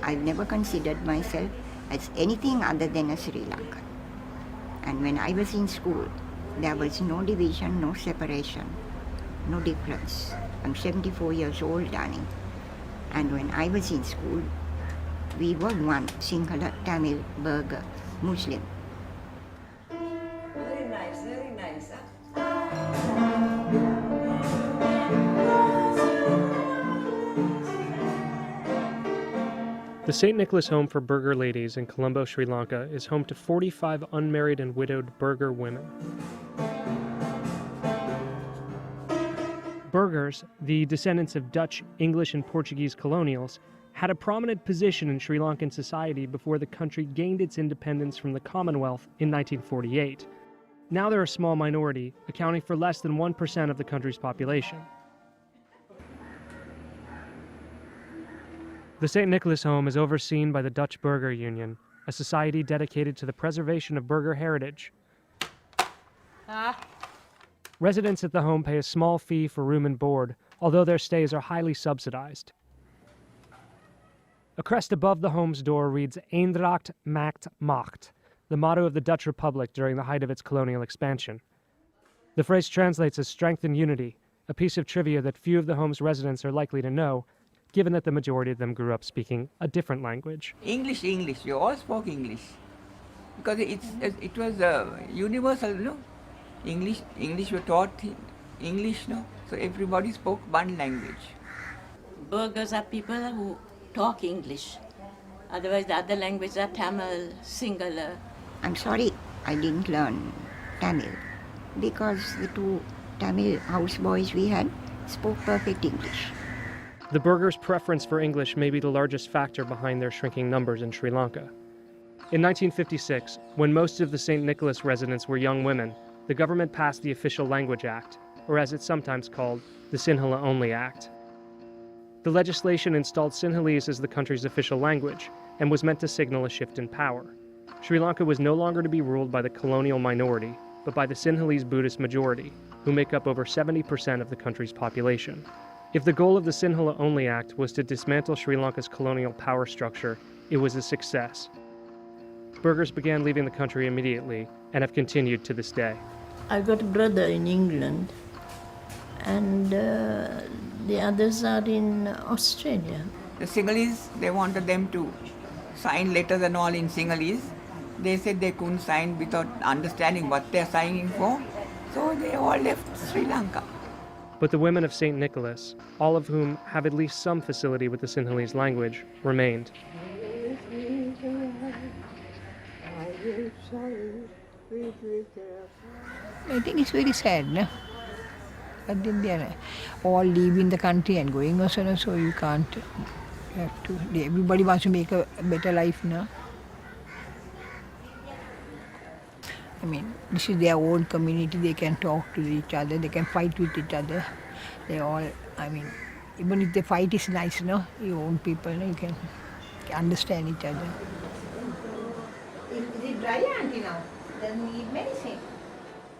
I've never considered myself as anything other than a Sri Lankan. And when I was in school, there was no division, no separation, no difference. I'm 74 years old, darling. And when I was in school, we were one, Sinhala, Tamil, Burger, Muslim. Very nice, very nice. The St. Nicholas Home for Burgher Ladies in Colombo, Sri Lanka is home to 45 unmarried and widowed Burgher women. Burghers, the descendants of Dutch, English, and Portuguese colonials, had a prominent position in Sri Lankan society before the country gained its independence from the Commonwealth in 1948. Now they're a small minority, accounting for less than 1% of the country's population. The St. Nicholas Home is overseen by the Dutch Burgher Union, a society dedicated to the preservation of Burgher heritage. Residents at the home pay a small fee for room and board, although their stays are highly subsidized. A crest above the home's door reads Eendracht maakt macht, the motto of the Dutch Republic during the height of its colonial expansion. The phrase translates as strength and unity, a piece of trivia that few of the home's residents are likely to know, given that the majority of them grew up speaking a different language. English, we all spoke English. Because it was universal, no? English were taught English, no? So everybody spoke one language. Burghers are people who talk English. Otherwise, the other languages are Tamil, Sinhala. I'm sorry I didn't learn Tamil because the two Tamil houseboys we had spoke perfect English. The Burghers' preference for English may be the largest factor behind their shrinking numbers in Sri Lanka. In 1956, when most of the St. Nicholas residents were young women, the government passed the Official Language Act, or as it's sometimes called, the Sinhala Only Act. The legislation installed Sinhalese as the country's official language and was meant to signal a shift in power. Sri Lanka was no longer to be ruled by the colonial minority, but by the Sinhalese Buddhist majority, who make up over 70% of the country's population. If the goal of the Sinhala Only Act was to dismantle Sri Lanka's colonial power structure, it was a success. Burghers began leaving the country immediately and have continued to this day. I got a brother in England, and the others are in Australia. The Sinhalese, they wanted them to sign letters and all in Sinhalese. They said they couldn't sign without understanding what they're signing for, so they all left Sri Lanka. But the women of St. Nicholas, all of whom have at least some facility with the Sinhalese language, remained. I think it's very sad, no? But then they are all leaving the country and going also, so you can't. You have to. Everybody wants to make a better life now. I mean, this is their own community. They can talk to each other. They can fight with each other. They all. I mean, even if the fight is nice, no, your own people, no, you can understand each other. Is it dry, auntie, now? Doesn't need medicine.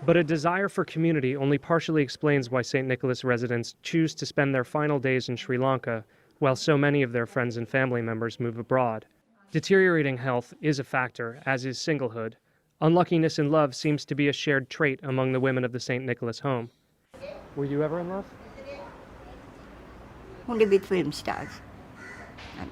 But a desire for community only partially explains why St. Nicholas residents choose to spend their final days in Sri Lanka, while so many of their friends and family members move abroad. Deteriorating health is a factor, as is singlehood. Unluckiness in love seems to be a shared trait among the women of the St. Nicholas Home. Were you ever in love? Only with film stars.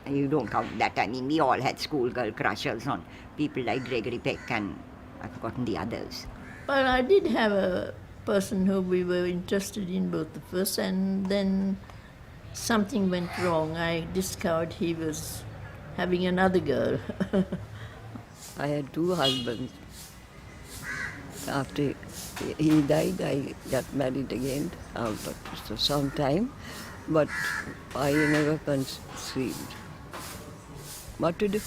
And you don't count that. I mean, we all had schoolgirl crushes on people like Gregory Peck and I've forgotten the others. But I did have a person who we were interested in, both of us, and then something went wrong. I discovered he was having another girl. I had two husbands. After he died, I got married again after some time, but I never conceived. What to do?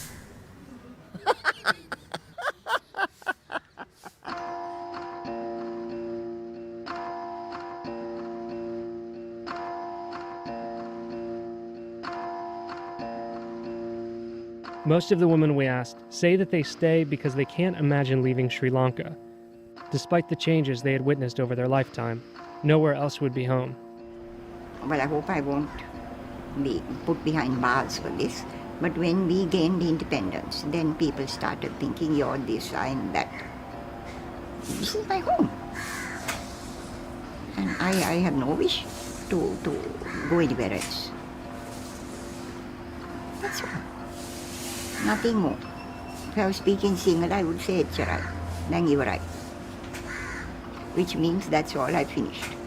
Most of the women we asked say that they stay because they can't imagine leaving Sri Lanka. Despite the changes they had witnessed over their lifetime, nowhere else would be home. Well, I hope I won't be put behind bars for this, But when we gained independence, then people started thinking you're this, I'm that. This is my home. And I have no wish to go anywhere else. That's all. Nothing more. If I was speaking Sinhala, I would say Echarai, Nang Ivarai. Which means that's all I finished.